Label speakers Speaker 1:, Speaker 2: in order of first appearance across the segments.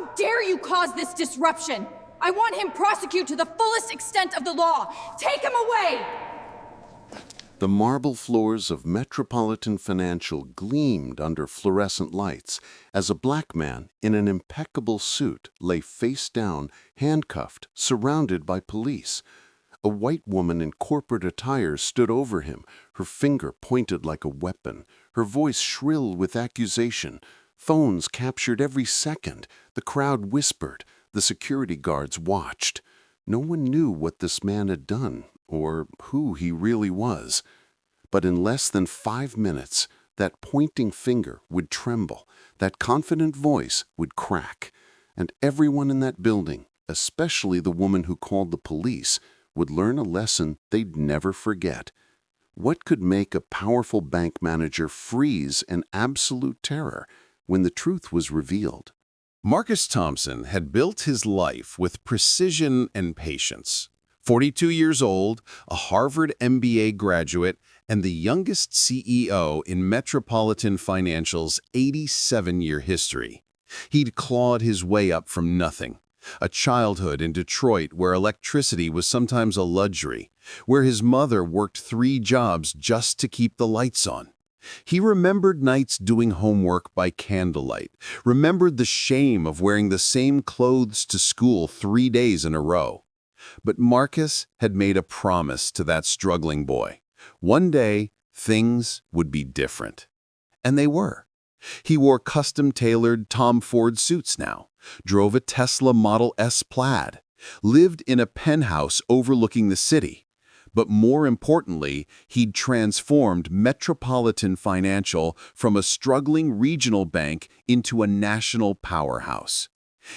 Speaker 1: How dare you cause this disruption? I want him prosecuted to the fullest extent of the law. Take him away!
Speaker 2: The marble floors of Metropolitan Financial gleamed under fluorescent lights as a black man in an impeccable suit lay face down, handcuffed, surrounded by police. A white woman in corporate attire stood over him, her finger pointed like a weapon, her voice shrill with accusation. Phones captured every second. The crowd whispered. The security guards watched. No one knew what this man had done or who he really was. But in less than 5 minutes, that pointing finger would tremble, that confident voice would crack, and everyone in that building, especially the woman who called the police, would learn a lesson they'd never forget. What could make a powerful bank manager freeze in absolute terror when the truth was revealed?
Speaker 3: Marcus Thompson had built his life with precision and patience. 42 years old, a Harvard MBA graduate, and the youngest CEO in Metropolitan Financial's 87-year history. He'd clawed his way up from nothing. A childhood in Detroit where electricity was sometimes a luxury, where his mother worked 3 jobs just to keep the lights on. He remembered nights doing homework by candlelight, remembered the shame of wearing the same clothes to school 3 days in a row. But Marcus had made a promise to that struggling boy. One day, things would be different. And they were. He wore custom-tailored Tom Ford suits now, drove a Tesla Model S Plaid, lived in a penthouse overlooking the city. But more importantly, he'd transformed Metropolitan Financial from a struggling regional bank into a national powerhouse.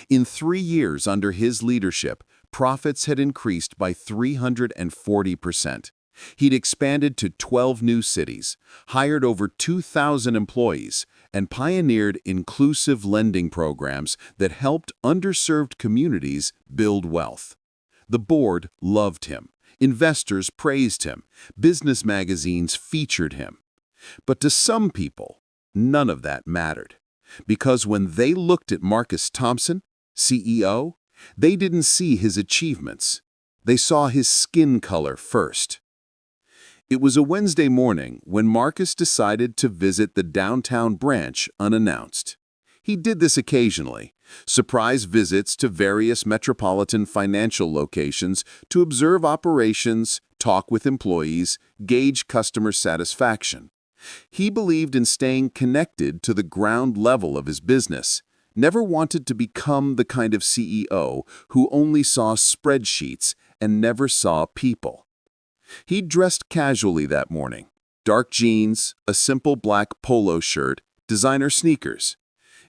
Speaker 3: In 3 years under his leadership, profits had increased by 340%. He'd expanded to 12 new cities, hired over 2,000 employees, and pioneered inclusive lending programs that helped underserved communities build wealth. The board loved him. Investors praised him. Business magazines featured him. But to some people, none of that mattered. Because when they looked at Marcus Thompson, CEO, they didn't see his achievements. They saw his skin color first. It was a Wednesday morning when Marcus decided to visit the downtown branch unannounced. He did this occasionally, surprise visits to various Metropolitan Financial locations to observe operations, talk with employees, gauge customer satisfaction. He believed in staying connected to the ground level of his business, never wanted to become the kind of CEO who only saw spreadsheets and never saw people. He dressed casually that morning. Dark jeans, a simple black polo shirt, designer sneakers.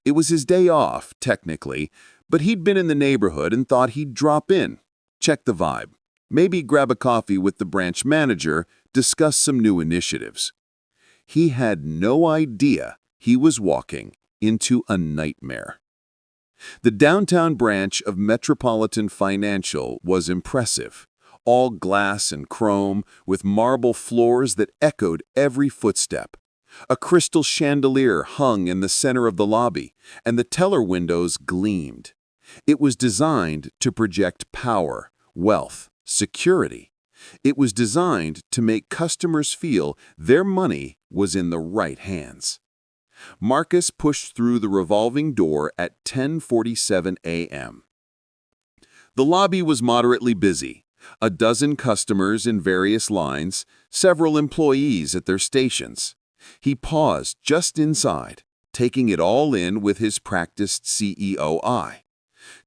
Speaker 3: It was his day off, technically, but he'd been in the neighborhood and thought he'd drop in, check the vibe, maybe grab a coffee with the branch manager, discuss some new initiatives. He had no idea he was walking into a nightmare. The downtown branch of Metropolitan Financial was impressive. All glass and chrome, with marble floors that echoed every footstep. A crystal chandelier hung in the center of the lobby, and the teller windows gleamed. It was designed to project power, wealth, security. It was designed to make customers feel their money was in the right hands. Marcus pushed through the revolving door at 10:47 a.m. The lobby was moderately busy. A dozen customers in various lines, several employees at their stations. He paused just inside, taking it all in with his practiced CEO eye.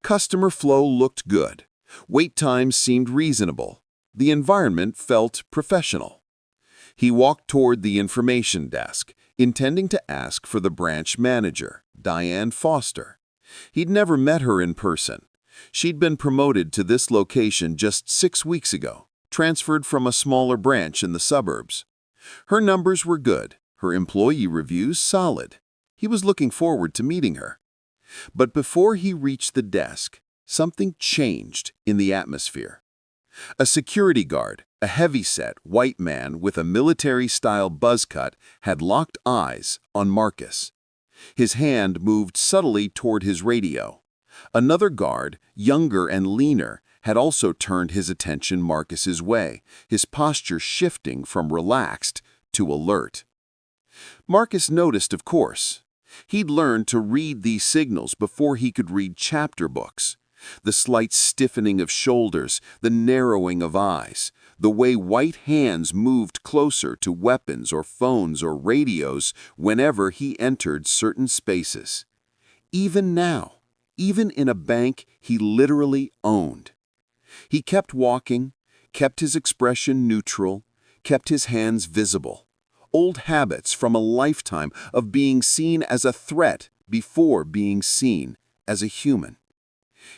Speaker 3: Customer flow looked good. Wait times seemed reasonable. The environment felt professional. He walked toward the information desk, intending to ask for the branch manager, Diane Foster. He'd never met her in person. She'd been promoted to this location just 6 weeks ago, transferred from a smaller branch in the suburbs. Her numbers were good, her employee reviews solid. He was looking forward to meeting her. But before he reached the desk, something changed in the atmosphere. A security guard, a heavy-set white man with a military-style buzz cut, had locked eyes on Marcus. His hand moved subtly toward his radio. Another guard, younger and leaner, had also turned his attention Marcus's way, his posture shifting from relaxed to alert. Marcus noticed, of course. He'd learned to read these signals before he could read chapter books. The slight stiffening of shoulders, the narrowing of eyes, the way white hands moved closer to weapons or phones or radios whenever he entered certain spaces. Even now, even in a bank he literally owned. He kept walking, kept his expression neutral, kept his hands visible. Old habits from a lifetime of being seen as a threat before being seen as a human.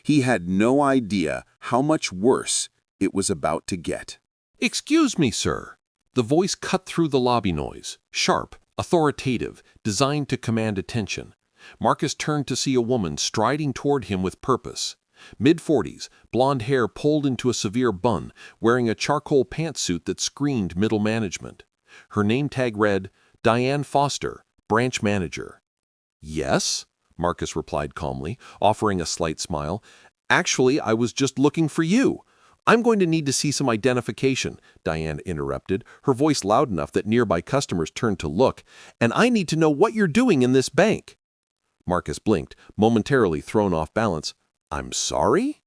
Speaker 3: He had no idea how much worse it was about to get.
Speaker 4: "Excuse me, sir." The voice cut through the lobby noise, sharp, authoritative, designed to command attention. Marcus turned to see a woman striding toward him with purpose. Mid-40s, blonde hair pulled into a severe bun, wearing a charcoal pantsuit that screened middle management. Her name tag read, Diane Foster, branch manager. "Yes?" Marcus replied calmly, offering a slight smile. "Actually, I was just looking for you." "I'm going to need to see some identification," Diane interrupted, her voice loud enough that nearby customers turned to look. "And I need to know what you're doing in this bank." Marcus blinked, momentarily thrown off balance. "I'm sorry?"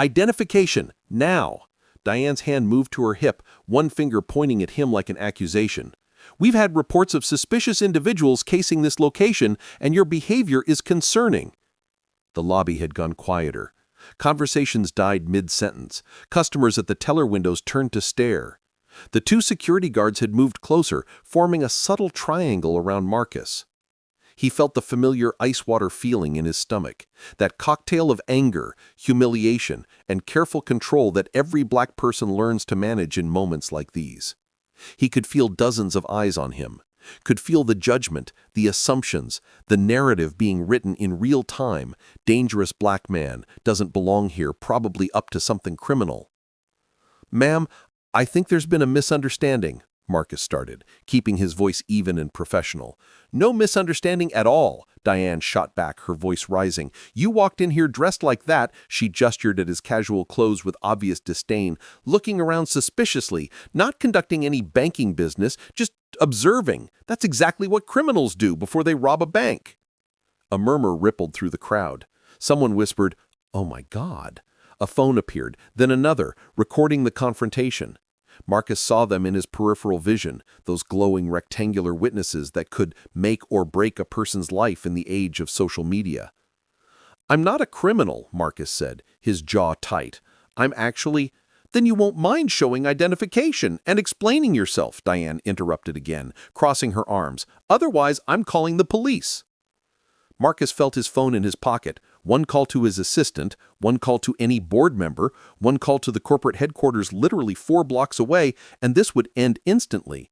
Speaker 4: "Identification, now!" Diane's hand moved to her hip, one finger pointing at him like an accusation. "We've had reports of suspicious individuals casing this location, and your behavior is concerning." The lobby had gone quieter. Conversations died mid-sentence. Customers at the teller windows turned to stare. The two security guards had moved closer, forming a subtle triangle around Marcus. He felt the familiar ice-water feeling in his stomach, that cocktail of anger, humiliation, and careful control that every black person learns to manage in moments like these. He could feel dozens of eyes on him, could feel the judgment, the assumptions, the narrative being written in real time. Dangerous black man, doesn't belong here, probably up to something criminal. "Ma'am, I think there's been a misunderstanding," Marcus started, keeping his voice even and professional. "No misunderstanding at all," Diane shot back, her voice rising. "You walked in here dressed like that," she gestured at his casual clothes with obvious disdain, "looking around suspiciously, not conducting any banking business, just observing. That's exactly what criminals do before they rob a bank." A murmur rippled through the crowd. Someone whispered, "Oh my God." A phone appeared, then another, recording the confrontation. Marcus saw them in his peripheral vision, those glowing rectangular witnesses that could make or break a person's life in the age of social media. "I'm not a criminal," Marcus said, his jaw tight. "I'm actually—" "Then you won't mind showing identification and explaining yourself," Diane interrupted again, crossing her arms. "Otherwise, I'm calling the police." Marcus felt his phone in his pocket, one call to his assistant, one call to any board member, one call to the corporate headquarters literally 4 blocks away, and this would end instantly.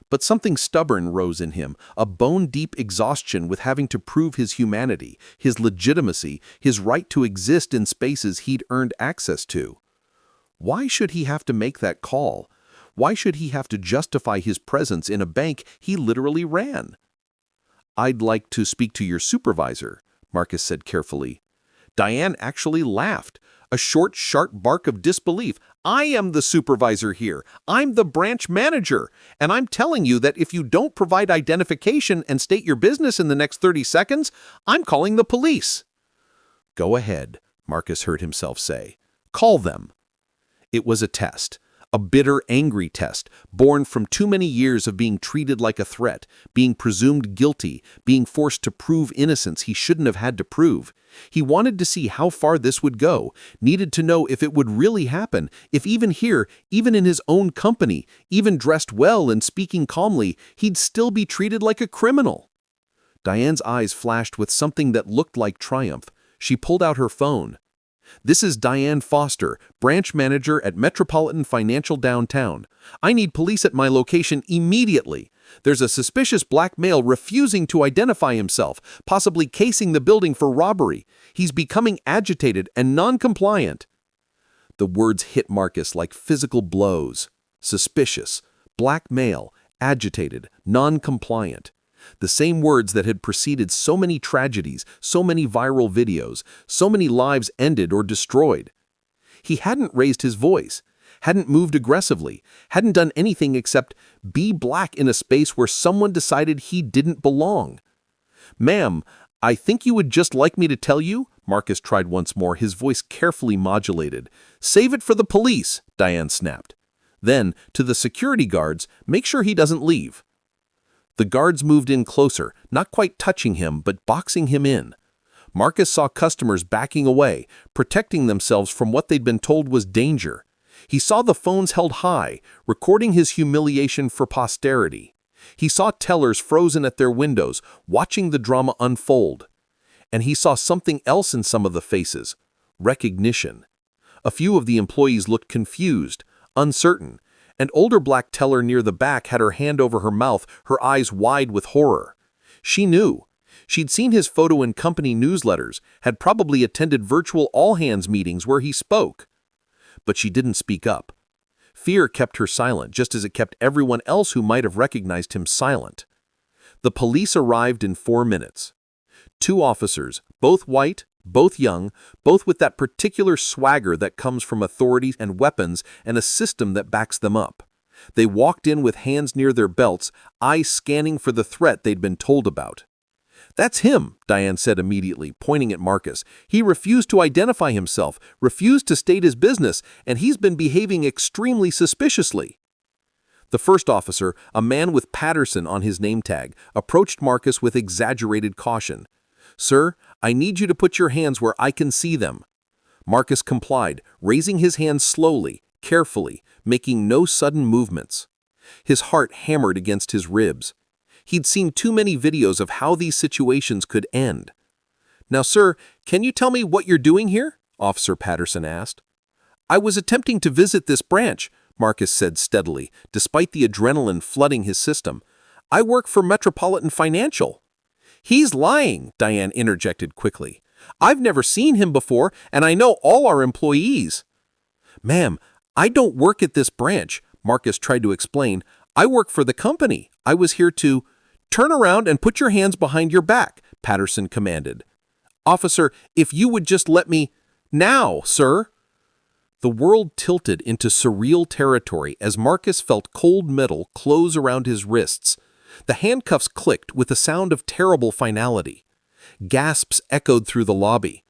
Speaker 4: But something stubborn rose in him, a bone-deep exhaustion with having to prove his humanity, his legitimacy, his right to exist in spaces he'd earned access to. Why should he have to make that call? Why should he have to justify his presence in a bank he literally ran? "I'd like to speak to your supervisor," Marcus said carefully. Diane actually laughed, a short, sharp bark of disbelief. "I am the supervisor here. I'm the branch manager. And I'm telling you that if you don't provide identification and state your business in the next 30 seconds, I'm calling the police." "Go ahead," Marcus heard himself say. "Call them." It was a test. A bitter, angry test, born from too many years of being treated like a threat, being presumed guilty, being forced to prove innocence he shouldn't have had to prove. He wanted to see how far this would go, needed to know if it would really happen, if even here, even in his own company, even dressed well and speaking calmly, he'd still be treated like a criminal. Diane's eyes flashed with something that looked like triumph. She pulled out her phone. "This is Diane Foster, branch manager at Metropolitan Financial downtown. I need police at my location immediately. There's a suspicious black male refusing to identify himself, possibly casing the building for robbery. He's becoming agitated and non-compliant." The words hit Marcus like physical blows. Suspicious, black male, agitated, non-compliant. The same words that had preceded so many tragedies, so many viral videos, so many lives ended or destroyed. He hadn't raised his voice, hadn't moved aggressively, hadn't done anything except be black in a space where someone decided he didn't belong. "Ma'am, I think you would just like me to tell you," Marcus tried once more, his voice carefully modulated. "Save it for the police," Diane snapped. Then, to the security guards, make sure he doesn't leave. The guards moved in closer, not quite touching him, but boxing him in. Marcus saw customers backing away, protecting themselves from what they'd been told was danger. He saw the phones held high, recording his humiliation for posterity. He saw tellers frozen at their windows, watching the drama unfold. And he saw something else in some of the faces: recognition. A few of the employees looked confused, uncertain. An older black teller near the back had her hand over her mouth, her eyes wide with horror. She knew. She'd seen his photo in company newsletters, had probably attended virtual all-hands meetings where he spoke. But she didn't speak up. Fear kept her silent, just as it kept everyone else who might have recognized him silent. The police arrived in 4 minutes. 2 officers, both white, both young, both with that particular swagger that comes from authority and weapons and a system that backs them up. They walked in with hands near their belts, eyes scanning for the threat they'd been told about. "That's him," Diane said immediately, pointing at Marcus. "He refused to identify himself, refused to state his business, and he's been behaving extremely suspiciously." The first officer, a man with Patterson on his name tag, approached Marcus with exaggerated caution. "Sir, I need you to put your hands where I can see them." Marcus complied, raising his hands slowly, carefully, making no sudden movements. His heart hammered against his ribs. He'd seen too many videos of how these situations could end. "Now, sir, can you tell me what you're doing here?" Officer Patterson asked. "I was attempting to visit this branch," Marcus said steadily, despite the adrenaline flooding his system. "I work for Metropolitan Financial." "He's lying," Diane interjected quickly. "I've never seen him before, and I know all our employees." "Ma'am, I don't work at this branch," Marcus tried to explain. "I work for the company. I was here to—" "Turn around and put your hands behind your back," Patterson commanded. "Officer, if you would just let me—" "Now, sir!" The world tilted into surreal territory as Marcus felt cold metal close around his wrists. The handcuffs clicked with a sound of terrible finality. Gasps echoed through the lobby.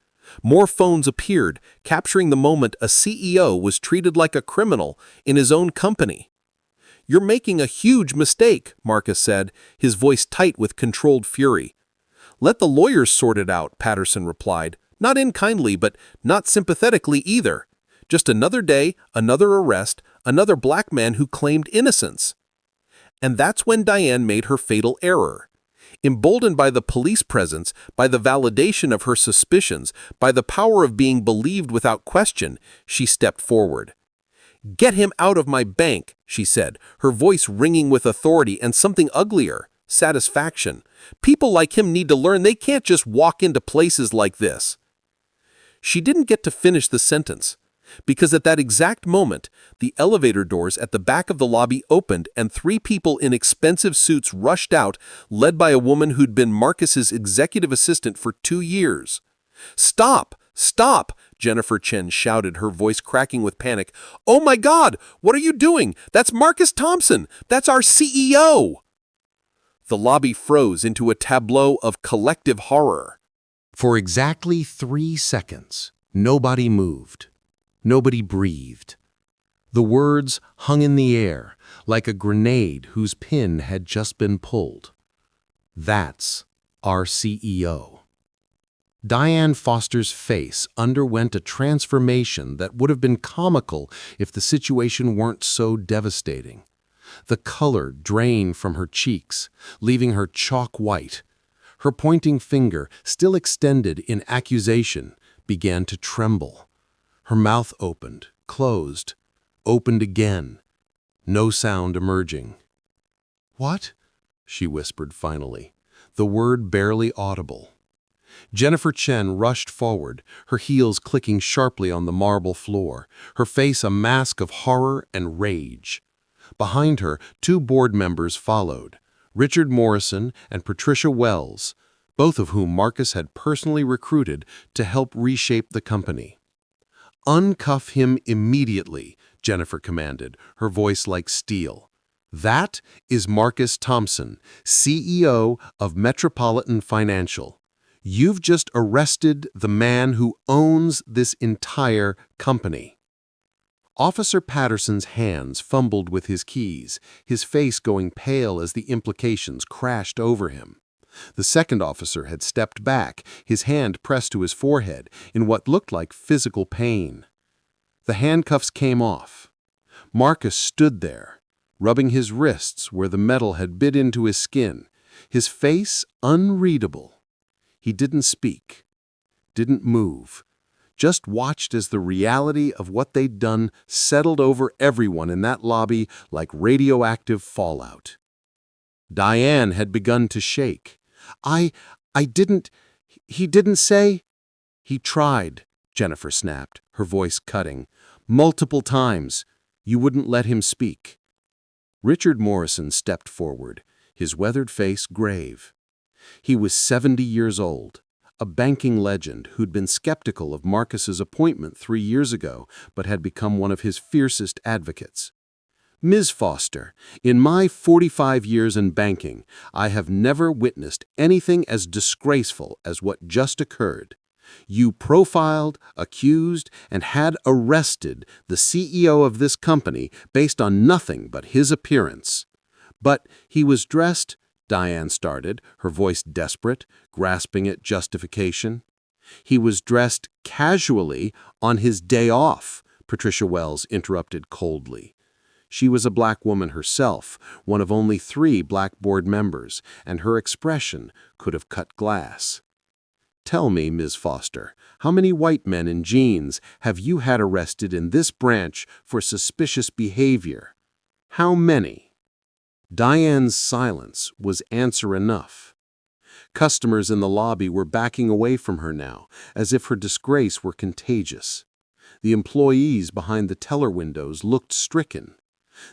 Speaker 4: More phones appeared, capturing the moment a CEO was treated like a criminal in his own company. "You're making a huge mistake," Marcus said, his voice tight with controlled fury. "Let the lawyers sort it out," Patterson replied, not unkindly, but not sympathetically either. Just another day, another arrest, another black man who claimed innocence. And that's when Diane made her fatal error. Emboldened by the police presence, by the validation of her suspicions, by the power of being believed without question, she stepped forward. "Get him out of my bank," she said, her voice ringing with authority and something uglier, satisfaction. "People like him need to learn they can't just walk into places like this." She didn't get to finish the sentence, because at that exact moment, the elevator doors at the back of the lobby opened and 3 people in expensive suits rushed out, led by a woman who'd been Marcus's executive assistant for 2 years. "Stop! Stop!" Jennifer Chen shouted, her voice cracking with panic. "Oh my God! What are you doing? That's Marcus Thompson! That's our CEO!" The lobby froze into a tableau of collective horror.
Speaker 3: For exactly 3 seconds, nobody moved. Nobody breathed. The words hung in the air, like a grenade whose pin had just been pulled. "That's our CEO." Diane Foster's face underwent a transformation that would have been comical if the situation weren't so devastating. The color drained from her cheeks, leaving her chalk white. Her pointing finger, still extended in accusation, began to tremble. Her mouth opened, closed, opened again. No sound emerging. "What?" she whispered finally, the word barely audible. Jennifer Chen rushed forward, her heels clicking sharply on the marble floor, her face a mask of horror and rage. Behind her, 2 board members followed, Richard Morrison and Patricia Wells, both of whom Marcus had personally recruited to help reshape the company. "Uncuff him immediately," Jennifer commanded, her voice like steel. "That is Marcus Thompson, CEO of Metropolitan Financial. You've just arrested the man who owns this entire company." Officer Patterson's hands fumbled with his keys, his face going pale as the implications crashed over him. The second officer had stepped back, his hand pressed to his forehead in what looked like physical pain. The handcuffs came off. Marcus stood there, rubbing his wrists where the metal had bit into his skin, his face unreadable. He didn't speak, didn't move, just watched as the reality of what they'd done settled over everyone in that lobby like radioactive fallout. Diane had begun to shake. He didn't say—" "He tried," Jennifer snapped, her voice cutting. "Multiple times. You wouldn't let him speak." Richard Morrison stepped forward, his weathered face grave. He was 70 years old, a banking legend who'd been skeptical of Marcus's appointment 3 years ago, but had become one of his fiercest advocates. "Ms. Foster, in my 45 years in banking, I have never witnessed anything as disgraceful as what just occurred. You profiled, accused, and had arrested the CEO of this company based on nothing but his appearance. But he was dressed," Diane started, her voice desperate, grasping at justification. "He was dressed casually on his day off," Patricia Wells interrupted coldly. She was a black woman herself, one of only 3 black board members, and her expression could have cut glass. "Tell me, Ms. Foster, how many white men in jeans have you had arrested in this branch for suspicious behavior? How many?" Diane's silence was answer enough. Customers in the lobby were backing away from her now, as if her disgrace were contagious. The employees behind the teller windows looked stricken.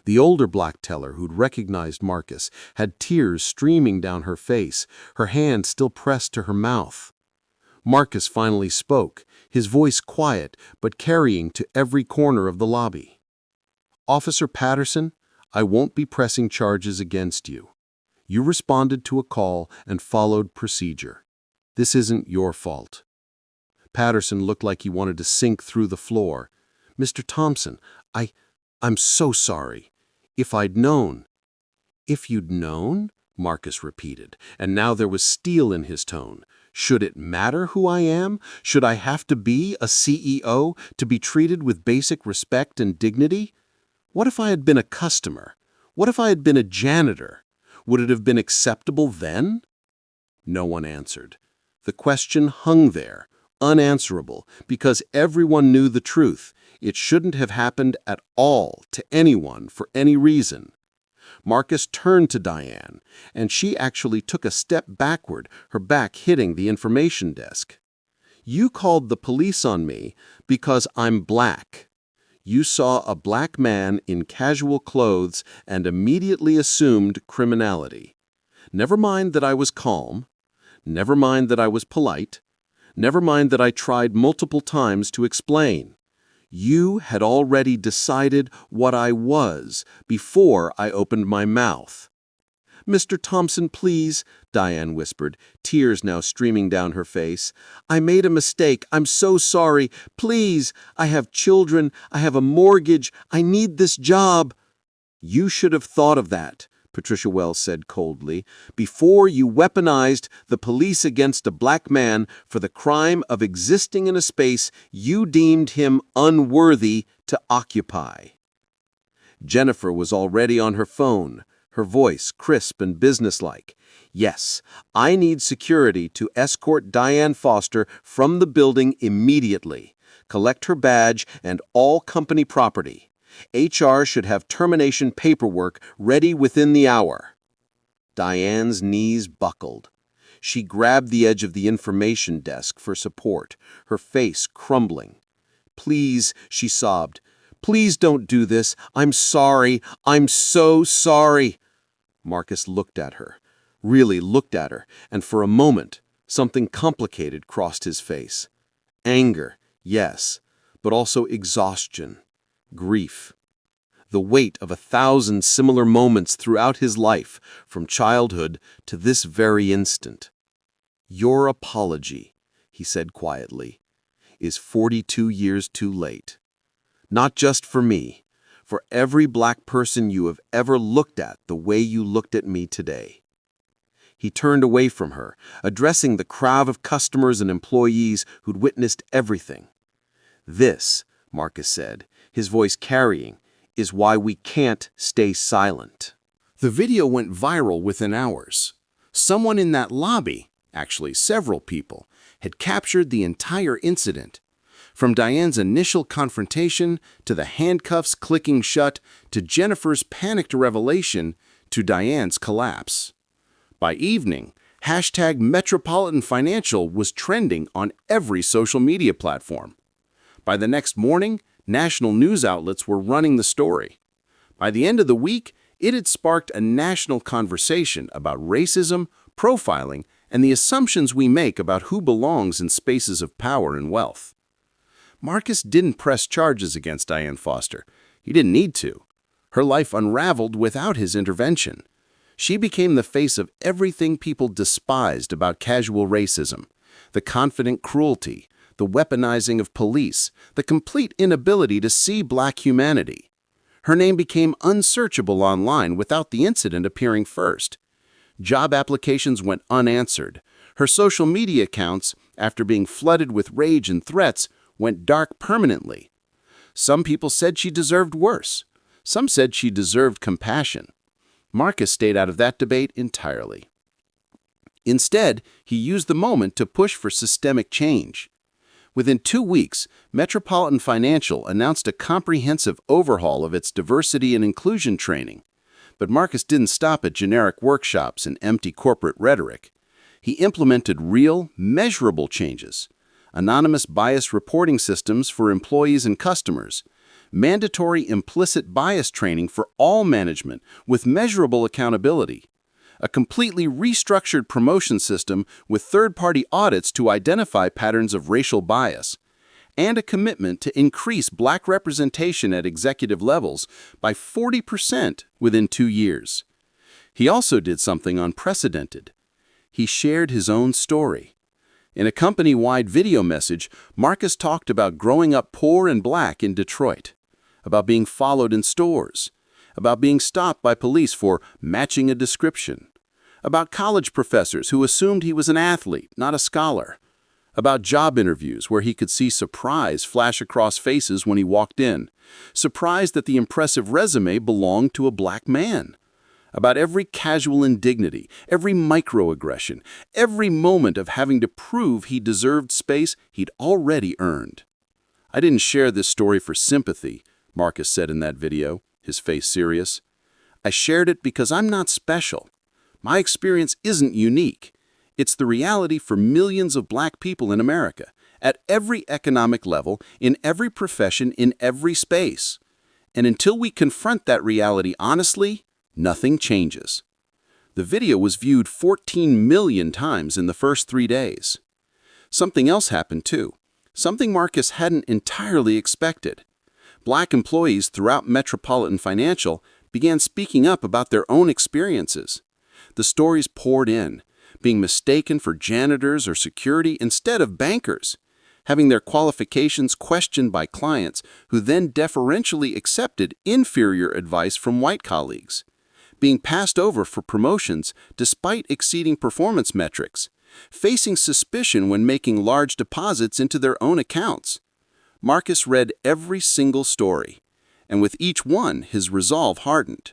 Speaker 3: The older black teller who'd recognized Marcus had tears streaming down her face, her hand still pressed to her mouth. Marcus finally spoke, his voice quiet but carrying to every corner of the lobby. "Officer Patterson, I won't be pressing charges against you. You responded to a call and followed procedure. This isn't your fault." Patterson looked like he wanted to sink through the floor. "Mr. Thompson, I'm so sorry. If I'd known—" "If you'd known?" Marcus repeated, and now there was steel in his tone. "Should it matter who I am? Should I have to be a CEO to be treated with basic respect and dignity? What if I had been a customer? What if I had been a janitor? Would it have been acceptable then?" No one answered. The question hung there, unanswerable, because everyone knew the truth. It shouldn't have happened at all to anyone for any reason. Marcus turned to Diane, and she actually took a step backward, her back hitting the information desk. "You called the police on me because I'm black. You saw a black man in casual clothes and immediately assumed criminality. Never mind that I was calm. Never mind that I was polite. Never mind that I tried multiple times to explain. You had already decided what I was before I opened my mouth." "Mr. Thompson, please," Diane whispered, tears now streaming down her face. "I made a mistake. I'm so sorry. Please, I have children. I have a mortgage. I need this job." "You should have thought of that," Patricia Wells said coldly, "before you weaponized the police against a black man for the crime of existing in a space you deemed him unworthy to occupy." Jennifer was already on her phone, her voice crisp and businesslike. "Yes, I need security to escort Diane Foster from the building immediately. Collect her badge and all company property. HR should have termination paperwork ready within the hour." Diane's knees buckled. She grabbed the edge of the information desk for support, her face crumbling. "Please," she sobbed. "Please don't do this. I'm sorry. I'm so sorry."
Speaker 5: Marcus looked at her, really looked at her, and for a moment, something complicated crossed his face. Anger, yes, but also exhaustion, grief. The weight of 1,000 similar moments throughout his life, from childhood to this very instant. Your apology, he said quietly, is 42 years too late. Not just for me, for every black person you have ever looked at the way you looked at me today. He turned away from her, addressing the crowd of customers and employees who'd witnessed everything. This, Marcus said, his voice carrying, is why we can't stay silent.
Speaker 3: The video went viral within hours. Someone in that lobby, actually several people, had captured the entire incident. From Diane's initial confrontation, to the handcuffs clicking shut, to Jennifer's panicked revelation, to Diane's collapse. By evening, hashtag Metropolitan Financial was trending on every social media platform. By the next morning, national news outlets were running the story. By the end of the week, it had sparked a national conversation about racism, profiling, and the assumptions we make about who belongs in spaces of power and wealth. Marcus didn't press charges against Diane Foster. He didn't need to. Her life unraveled without his intervention. She became the face of everything people despised about casual racism, the confident cruelty, the weaponizing of police, the complete inability to see black humanity. Her name became unsearchable online without the incident appearing first. Job applications went unanswered. Her social media accounts, after being flooded with rage and threats, went dark permanently. Some people said she deserved worse. Some said she deserved compassion. Marcus stayed out of that debate entirely. Instead, he used the moment to push for systemic change. Within 2 weeks, Metropolitan Financial announced a comprehensive overhaul of its diversity and inclusion training. But Marcus didn't stop at generic workshops and empty corporate rhetoric. He implemented real, measurable changes. Anonymous bias reporting systems for employees and customers, mandatory implicit bias training for all management with measurable accountability, a completely restructured promotion system with third-party audits to identify patterns of racial bias, and a commitment to increase black representation at executive levels by 40% within 2 years. He also did something unprecedented. He shared his own story. In a company-wide video message, Marcus talked about growing up poor and black in Detroit, about being followed in stores, about being stopped by police for matching a description, about college professors who assumed he was an athlete, not a scholar, about job interviews where he could see surprise flash across faces when he walked in, surprised that the impressive resume belonged to a black man, about every casual indignity, every microaggression, every moment of having to prove he deserved space he'd already earned. I didn't share this story for sympathy, Marcus said in that video, his face serious. I shared it because I'm not special. My experience isn't unique. It's the reality for millions of black people in America, at every economic level, in every profession, in every space. And until we confront that reality honestly, nothing changes. The video was viewed 14 million times in the first 3 days. Something else happened too, something Marcus hadn't entirely expected. Black employees throughout Metropolitan Financial began speaking up about their own experiences. The stories poured in, being mistaken for janitors or security instead of bankers, having their qualifications questioned by clients who then deferentially accepted inferior advice from white colleagues, being passed over for promotions despite exceeding performance metrics, facing suspicion when making large deposits into their own accounts. Marcus read every single story, and with each one, his resolve hardened.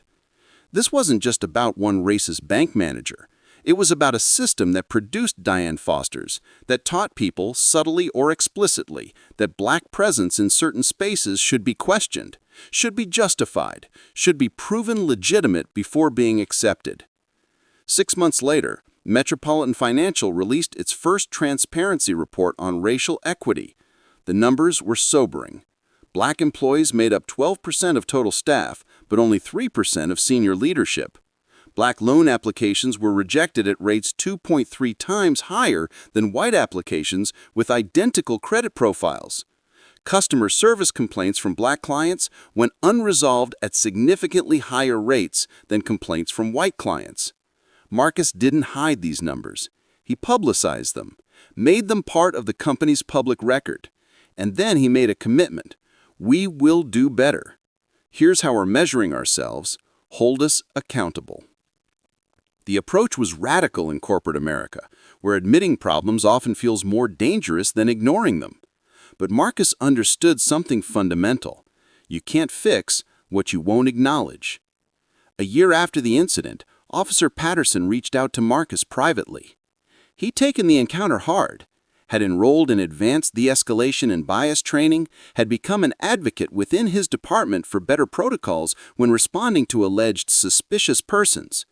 Speaker 3: This wasn't just about one racist bank manager. It was about a system that produced Diane Fosters, that taught people, subtly or explicitly, that black presence in certain spaces should be questioned, should be justified, should be proven legitimate before being accepted. 6 months later, Metropolitan Financial released its first transparency report on racial equity. The numbers were sobering. Black employees made up 12% of total staff, but only 3% of senior leadership.
Speaker 5: Black loan applications were rejected at rates 2.3 times higher than white applications with identical credit profiles. Customer service complaints from black clients went unresolved at significantly higher rates than complaints from white clients. Marcus didn't hide these numbers. He publicized them, made them part of the company's public record. And then he made a commitment. We will do better. Here's how we're measuring ourselves. Hold us accountable. The approach was radical in corporate America, where admitting problems often feels more dangerous than ignoring them. But Marcus understood something fundamental. You can't fix what you won't acknowledge. A year after the incident, Officer Patterson reached out to Marcus privately. He'd taken the encounter hard, had enrolled in advanced de-escalation and bias training, had become an advocate within his department for better protocols when responding to alleged suspicious persons.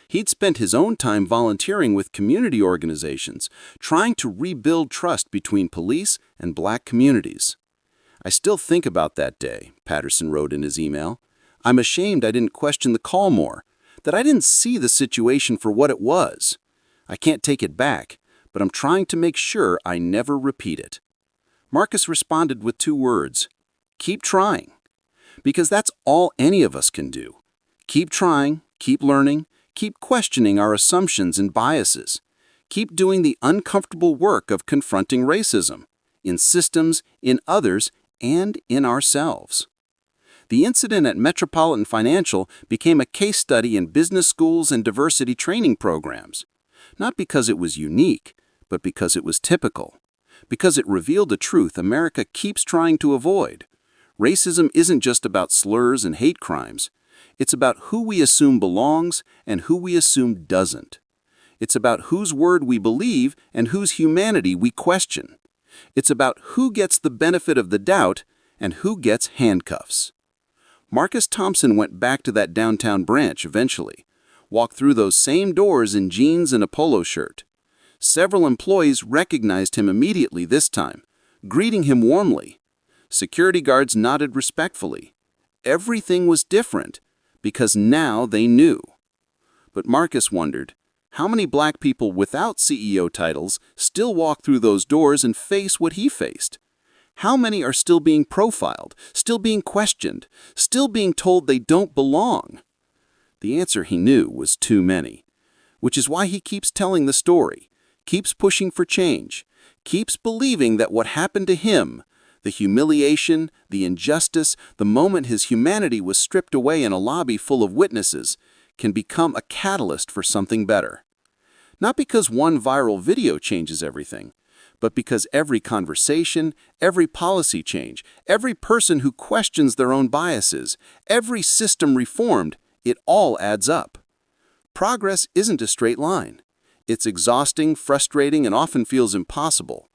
Speaker 5: He'd spent his own time volunteering with community organizations, trying to rebuild trust between police and black communities. I still think about that day, Patterson wrote in his email. I'm ashamed I didn't question the call more, that I didn't see the situation for what it was. I can't take it back, but I'm trying to make sure I never repeat it. Marcus responded with 2 words, keep trying. Because that's all any of us can do. Keep trying, keep learning, keep questioning our assumptions and biases. Keep doing the uncomfortable work of confronting racism, in systems, in others, and in ourselves. The incident at Metropolitan Financial became a case study in business schools and diversity training programs. Not because it was unique, but because it was typical. Because it revealed a truth America keeps trying to avoid. Racism isn't just about slurs and hate crimes. It's about who we assume belongs and who we assume doesn't. It's about whose word we believe and whose humanity we question. It's about who gets the benefit of the doubt and who gets handcuffs. Marcus Thompson went back to that downtown branch eventually, walked through those same doors in jeans and a polo shirt. Several employees recognized him immediately this time, greeting him warmly. Security guards nodded respectfully. Everything was different, because now they knew. But Marcus wondered, how many black people without CEO titles still walk through those doors and face what he faced? How many are still being profiled, still being questioned, still being told they don't belong? The answer he knew was too many, which is why he keeps telling the story, keeps pushing for change, keeps believing that what happened to him, the humiliation, the injustice, the moment his humanity was stripped away in a lobby full of witnesses, can become a catalyst for something better. Not because one viral video changes everything, but because every conversation, every policy change, every person who questions their own biases, every system reformed, it all adds up. Progress isn't a straight line. It's exhausting, frustrating, and often feels impossible.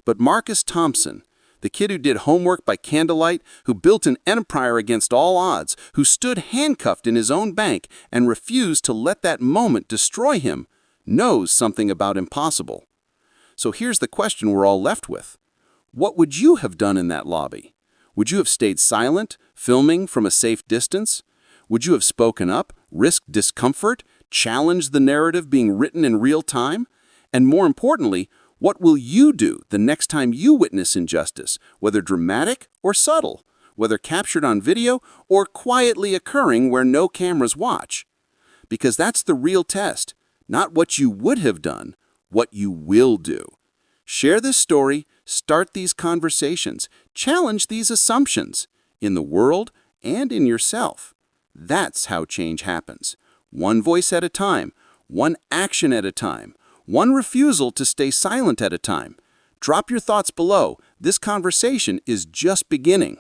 Speaker 5: But Marcus Thompson, the kid who did homework by candlelight, who built an empire against all odds, who stood handcuffed in his own bank and refused to let that moment destroy him, knows something about impossible. So here's the question we're all left with. What would you have done in that lobby? Would you have stayed silent, filming from a safe distance? Would you have spoken up, risked discomfort, challenged the narrative being written in real time? And more importantly, what will you do the next time you witness injustice, whether dramatic or subtle, whether captured on video or quietly occurring where no cameras watch? Because that's the real test, not what you would have done, what you will do. Share this story, start these conversations, challenge these assumptions in the world and in yourself. That's how change happens. One voice at a time, one action at a time, one refusal to stay silent at a time. Drop your thoughts below. This conversation is just beginning.